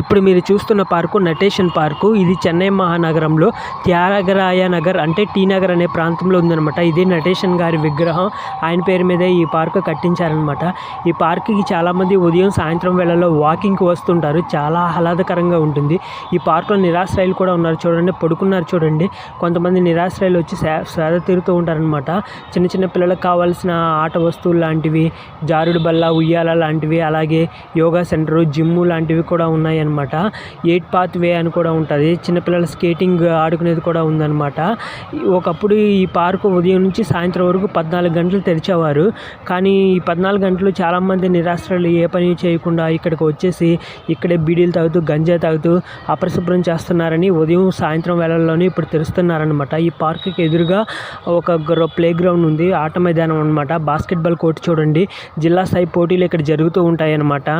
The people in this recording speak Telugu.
ఇప్పుడు మీరు చూస్తున్న పార్కు నటేషన్ పార్కు. ఇది చెన్నై మహానగరంలో త్యాగరాయ నగర్ అంటే టీ నగర్ అనే ప్రాంతంలో ఉందన్నమాట. ఇది నటేషన్ గారి విగ్రహం. ఆయన పేరు మీదే ఈ పార్కు కట్టించారనమాట. ఈ పార్కుకి చాలామంది ఉదయం సాయంత్రం వేళల్లో వాకింగ్కి వస్తుంటారు. చాలా ఆహ్లాదకరంగా ఉంటుంది. ఈ పార్కులో నిరాశ్రయులు కూడా ఉన్నారు చూడండి, పడుకున్నారు చూడండి. కొంతమంది నిరాశ్రయులు వచ్చి సేద తీరుతూ ఉంటారనమాట. చిన్న చిన్న పిల్లలకు కావాల్సిన ఆట వస్తువులు లాంటివి, జారుడు బల్ల, ఉయ్యాల లాంటివి, అలాగే యోగా సెంటరు, జిమ్ము లాంటివి కూడా ఉన్నాయి అనమాట. 8 పాత్ వే అని కూడా ఉంటుంది. చిన్నపిల్లల స్కేటింగ్ ఆడుకునేది కూడా ఉందన్నమాట. ఒకప్పుడు ఈ పార్కు ఉదయం నుంచి సాయంత్రం వరకు 14 గంటలు తెరిచేవారు. కానీ ఈ 14 గంటలు చాలామంది నిరాశ్రయులు ఏ పని చేయకుండా ఇక్కడికి వచ్చేసి ఇక్కడే బీడీలు తాగుతూ, గంజా తాగుతూ అపరిశుభ్రం చేస్తున్నారని ఉదయం సాయంత్రం వేళల్లోనే ఇప్పుడు తెరుస్తున్నారనమాట. ఈ పార్కుకి ఎదురుగా ఒక ప్లే గ్రౌండ్ ఉంది, ఆట మైదానం అనమాట. బాస్కెట్బాల్ కోర్టు చూడండి. జిల్లా స్థాయి పోటీలు ఇక్కడ జరుగుతూ ఉంటాయి అన్నమాట.